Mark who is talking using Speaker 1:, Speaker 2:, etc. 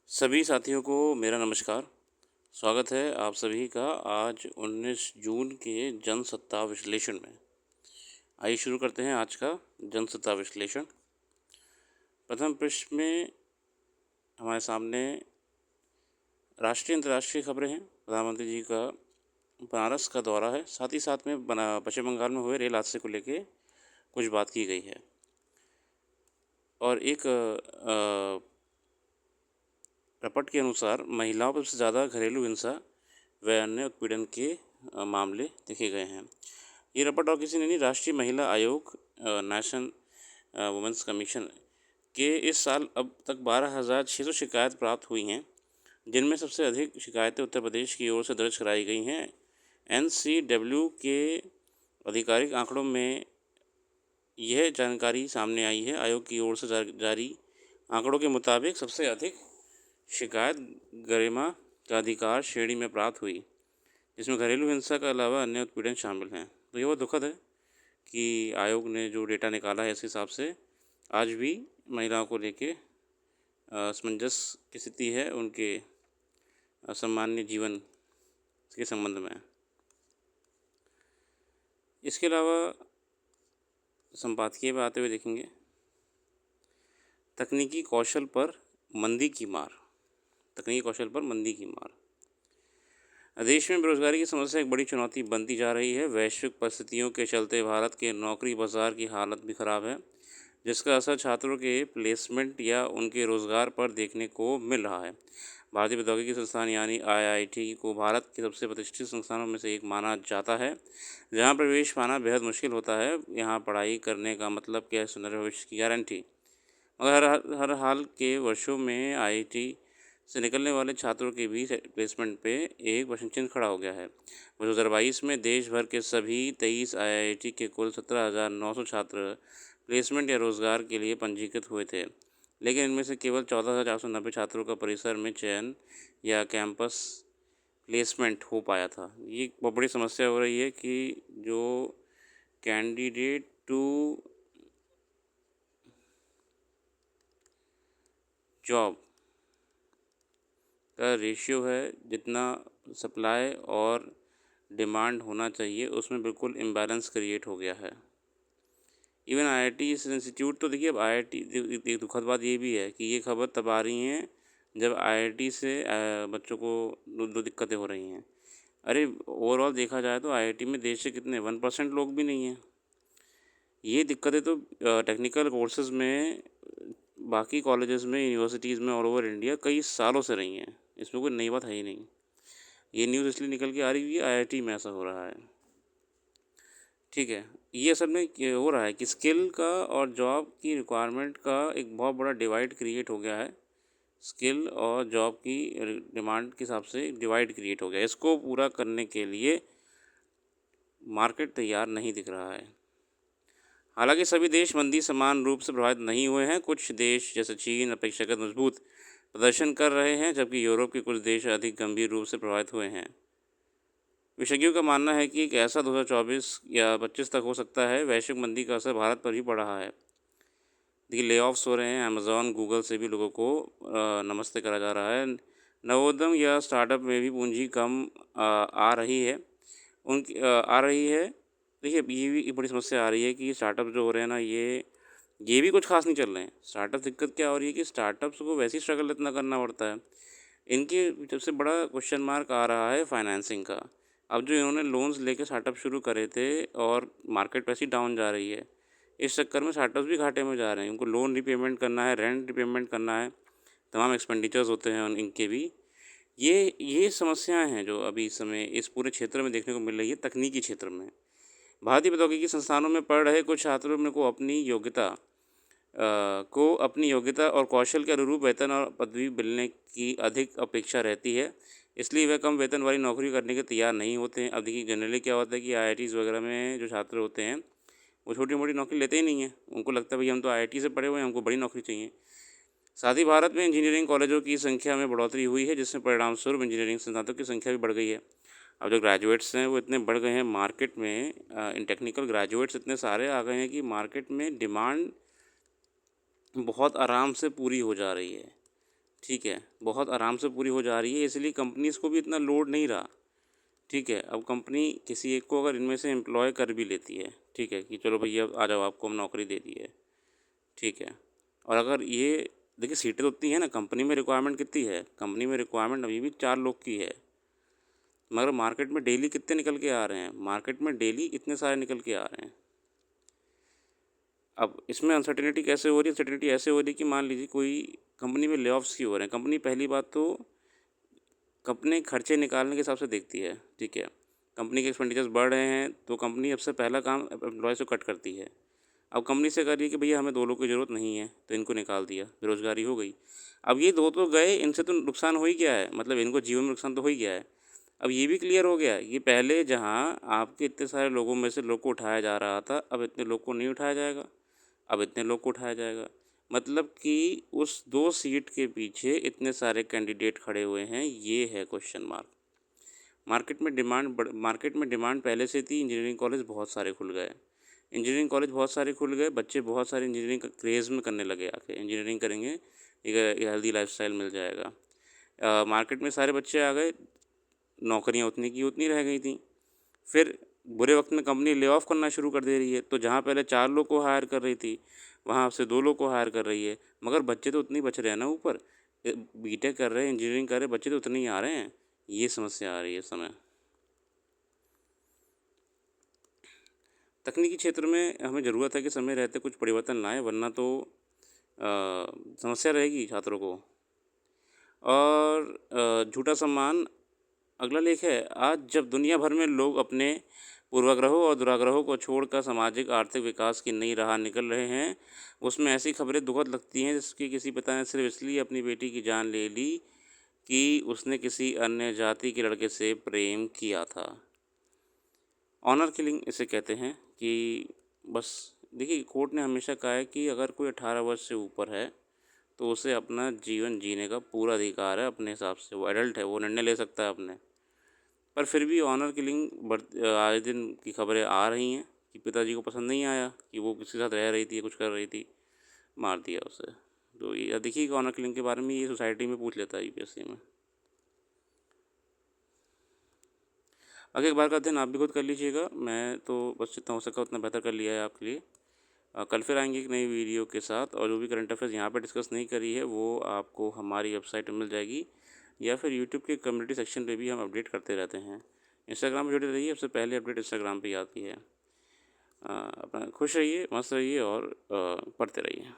Speaker 1: सभी साथियों को मेरा नमस्कार। स्वागत है आप सभी का आज 19 जून के जनसत्ता विश्लेषण में। आइए शुरू करते हैं आज का जनसत्ता विश्लेषण। प्रथम पृष्ठ में हमारे सामने राष्ट्रीय अंतर्राष्ट्रीय खबरें हैं। प्रधानमंत्री जी का बनारस का दौरा है, साथ ही साथ में पश्चिम बंगाल में हुए रेल हादसे को लेके कुछ बात की गई है। और एक रिपोर्ट के अनुसार महिलाओं पर सबसे ज़्यादा घरेलू हिंसा व अन्य उत्पीड़न के मामले देखे गए हैं। ये रिपोर्ट और किसी ने नहीं, राष्ट्रीय महिला आयोग नेशनल वुमेंस कमीशन के इस साल अब तक 12,600 शिकायत प्राप्त हुई हैं, जिनमें सबसे अधिक शिकायतें उत्तर प्रदेश की ओर से दर्ज कराई गई हैं। NCW के आधिकारिक आंकड़ों में यह जानकारी सामने आई है। आयोग की ओर से जारी आंकड़ों के मुताबिक सबसे अधिक शिकायत गरिमा का अधिकार श्रेणी में प्राप्त हुई, जिसमें घरेलू हिंसा के अलावा अन्य उत्पीड़न शामिल हैं। तो ये बहुत दुखद है कि आयोग ने जो डेटा निकाला है, इस हिसाब से आज भी महिलाओं को लेके असमंजस की स्थिति है उनके सामान्य जीवन के संबंध में। इसके अलावा संपादकीय में आते हुए देखेंगे, तकनीकी कौशल पर मंदी की मार। तकनीकी कौशल पर मंदी की मार। देश में बेरोजगारी की समस्या एक बड़ी चुनौती बनती जा रही है। वैश्विक परिस्थितियों के चलते भारत के नौकरी बाजार की हालत भी खराब है, जिसका असर छात्रों के प्लेसमेंट या उनके रोजगार पर देखने को मिल रहा है। भारतीय प्रौद्योगिकी संस्थान यानी IIT को भारत के सबसे प्रतिष्ठित संस्थानों में से एक माना जाता है, जहां प्रवेश पाना बेहद मुश्किल होता है। यहां पढ़ाई करने का मतलब क्या है? सुनहरे भविष्य की गारंटी। मगर हर हाल के वर्षों में IIT से निकलने वाले छात्रों के बीच प्लेसमेंट पे एक प्रश्न चिन्ह खड़ा हो गया है। 2022 में देश भर के सभी 23 IIT के कुल 17,900 छात्र प्लेसमेंट या रोजगार के लिए पंजीकृत हुए थे, लेकिन इनमें से केवल 14,490 छात्रों का परिसर में चयन या कैंपस प्लेसमेंट हो पाया था। ये बहुत बड़ी समस्या हो रही है कि जो कैंडिडेट टू जॉब का रेशियो है, जितना सप्लाई और डिमांड होना चाहिए, उसमें बिल्कुल इम्बैलेंस क्रिएट हो गया है। इवन IIT इंस्टीट्यूट, तो देखिए अब IIT, एक दुखद बात ये भी है कि ये खबर तब आ रही हैं जब IIT से बच्चों को दो दिक्कतें हो रही हैं। अरे ओवरऑल देखा जाए तो IIT में देश से कितने 1% लोग भी नहीं हैं। ये दिक्कतें तो टेक्निकल कोर्सेज़ में, बाकी कॉलेजेस में, यूनिवर्सिटीज़ में ऑल ओवर इंडिया कई सालों से रही हैं। इसमें कोई नई बात है ही नहीं। ये न्यूज़ इसलिए निकल के आ रही है IIT में ऐसा हो रहा है। ठीक है, ये असल में हो रहा है कि स्किल का और जॉब की रिक्वायरमेंट का एक बहुत बड़ा डिवाइड क्रिएट हो गया है। स्किल और जॉब की डिमांड के हिसाब से डिवाइड क्रिएट हो गया है। इसको पूरा करने के लिए मार्केट तैयार नहीं दिख रहा है। हालांकि सभी देश मंदी समान रूप से प्रभावित नहीं हुए हैं। कुछ देश जैसे चीन अपेक्षाकृत मजबूत प्रदर्शन कर रहे हैं, जबकि यूरोप के कुछ देश अधिक गंभीर रूप से प्रभावित हुए हैं। विशेषज्ञों का मानना है कि एक ऐसा 2024 या 25 तक हो सकता है। वैश्विक मंदी का असर भारत पर भी पड़ रहा है। देखिए, ले ऑफ्स हो रहे हैं। अमेज़ॉन, गूगल से भी लोगों को नमस्ते करा जा रहा है। नवोद्यम या स्टार्टअप में भी पूंजी कम आ रही है। आ रही है। देखिए, ये भी एक बड़ी समस्या आ रही है कि स्टार्टअप जो हो रहे हैं ना, ये भी कुछ खास नहीं चल रहे हैं। स्टार्टअप दिक्कत क्या हो रही है कि स्टार्टअप्स को वैसे ही स्ट्रगल इतना करना पड़ता है। इनके सबसे बड़ा क्वेश्चन मार्क आ रहा है फाइनेंसिंग का। अब जो इन्होंने लोन्स लेके स्टार्टअप शुरू करे थे और मार्केट वैसे ही डाउन जा रही है, इस चक्कर में स्टार्टअप्स भी घाटे में जा रहे हैं। उनको लोन रीपेमेंट करना है, रेंट रीपेमेंट करना है, तमाम एक्सपेंडिचर्स होते हैं इनके भी। ये समस्याएं हैं जो अभी इस समय इस पूरे क्षेत्र में देखने को मिल रही है। तकनीकी क्षेत्र में भारतीय प्रौद्योगिकी संस्थानों में पढ़ रहे कुछ छात्रों में को अपनी योग्यता और कौशल के अनुरूप वेतन और पदवी मिलने की अधिक अपेक्षा रहती है, इसलिए वह कम वेतन वाली नौकरी करने के तैयार नहीं होते हैं। अब देखिए, जनरली क्या होता है कि IITs वगैरह में जो छात्र होते हैं, वो छोटी मोटी नौकरी लेते ही नहीं हैं। उनको लगता है भाई हम तो IIT से पढ़े हुए हैं, हमको बड़ी नौकरी चाहिए। साथ ही भारत में इंजीनियरिंग कॉलेजों की संख्या में बढ़ोतरी हुई है, जिससे परिणाम स्वरूप इंजीनियरिंग संस्थानों की संख्या भी बढ़ गई है। अब जो ग्रेजुएट्स हैं वो इतने बढ़ गए हैं मार्केट में। इन टेक्निकल ग्रेजुएट्स इतने सारे आ गए हैं कि मार्केट में डिमांड बहुत आराम से पूरी हो जा रही है। ठीक है, बहुत आराम से पूरी हो जा रही है, इसलिए कंपनीज़ को भी इतना लोड नहीं रहा। ठीक है, अब कंपनी किसी एक को अगर इनमें से एम्प्लॉय कर भी लेती है, ठीक है, कि चलो भैया आ जाओ, आपको हम नौकरी दे दी है, ठीक है। और अगर ये देखिए सीटें तो उतनी है ना, कंपनी में रिक्वायरमेंट कितनी है, कंपनी में रिक्वायरमेंट अभी भी 4 लोग की है, मगर मार्केट में डेली कितने निकल के आ रहे हैं, मार्केट में डेली इतने सारे निकल के आ रहे हैं। अब इसमें अनसर्टेनिटी कैसे हो रही है, अनसर्टेनिटी ऐसे हो रही है कि मान लीजिए कोई कंपनी में ले-ऑफ्स क्यों हो रहे हैं, कंपनी पहली बात तो कंपनी खर्चे निकालने के हिसाब से देखती है, ठीक है। कंपनी के एक्सपेंडिचर्स बढ़ रहे हैं तो कंपनी सबसे पहला काम एम्प्लॉयज़ को कट करती है। अब कंपनी से कह रही है कि भैया हमें 2 लोगों की ज़रूरत नहीं है, तो इनको निकाल दिया, बेरोज़गारी हो गई। अब ये 2 तो गए, इनसे तो नुकसान हो ही गया है, मतलब इनको जीवन में नुकसान तो हो ही गया है। अब ये भी क्लियर हो गया है कि पहले जहाँ आपके इतने सारे लोगों में से लोग को उठाया जा रहा था, अब इतने लोग को नहीं उठाया जाएगा, अब इतने लोग को उठाया जाएगा। मतलब कि उस 2 सीट के पीछे इतने सारे कैंडिडेट खड़े हुए हैं, ये है क्वेश्चन मार्क। मार्केट में डिमांड पहले से थी, इंजीनियरिंग कॉलेज बहुत सारे खुल गए। इंजीनियरिंग कॉलेज बहुत सारे खुल गए, बच्चे बहुत सारे इंजीनियरिंग का क्रेज़ में करने लगे, आके इंजीनियरिंग करेंगे, एक हेल्दी लाइफस्टाइल मिल जाएगा। मार्केट में सारे बच्चे आ गए, नौकरियां उतनी की उतनी रह गई थी। फिर बुरे वक्त में कंपनी ले ऑफ करना शुरू कर दे रही है, तो जहाँ पहले 4 लोग को हायर कर रही थी, वहाँ अब से 2 लोग को हायर कर रही है, मगर बच्चे तो उतने ही बच रहे हैं ना ऊपर। बीटेक कर रहे हैं, इंजीनियरिंग कर रहे हैं, बच्चे तो उतने ही आ रहे हैं। ये समस्या आ रही है इस समय। तकनीकी क्षेत्र में हमें ज़रूरत है कि समय रहते कुछ परिवर्तन लाएं, वरना तो समस्या रहेगी छात्रों को। और झूठा सम्मान अगला लेख है, आज जब दुनिया भर में लोग अपने पूर्वाग्रहों और दुराग्रहों को छोड़कर सामाजिक आर्थिक विकास की नई राह निकल रहे हैं, उसमें ऐसी खबरें दुखद लगती हैं जिसकी किसी पिता ने सिर्फ इसलिए अपनी बेटी की जान ले ली कि उसने किसी अन्य जाति के लड़के से प्रेम किया था। ऑनर किलिंग इसे कहते हैं कि बस देखिए, कोर्ट ने हमेशा कहा है कि अगर कोई 18 वर्ष से ऊपर है तो उसे अपना जीवन जीने का पूरा अधिकार है, अपने हिसाब से वो एडल्ट है, वो निर्णय ले सकता है अपने। पर फिर भी ऑनर किलिंग आए दिन की खबरें आ रही हैं कि पिताजी को पसंद नहीं आया कि वो किसी के साथ रह रही थी या कुछ कर रही थी, मार दिया उसे। तो ये देखिए, ऑनर किलिंग के बारे में ये सोसाइटी में पूछ लेता है यूपीएससी में। आगे एक बार का अध्ययन आप भी खुद कर लीजिएगा, मैं तो बस जितना हो सका उतना बेहतर कर लिया है आपके लिए। कल फिर आएंगे एक नई वीडियो के साथ, और जो भी करंट अफेयर्स यहाँ पे डिस्कस नहीं करी है वो आपको हमारी वेबसाइट में मिल जाएगी, या फिर यूट्यूब के कम्युनिटी सेक्शन पे भी हम अपडेट करते रहते हैं। इंस्टाग्राम पे जुड़े रहिए, सबसे पहले अपडेट इंस्टाग्राम पे ही आती है। अपना खुश रहिए, मस्त रहिए और पढ़ते रहिए।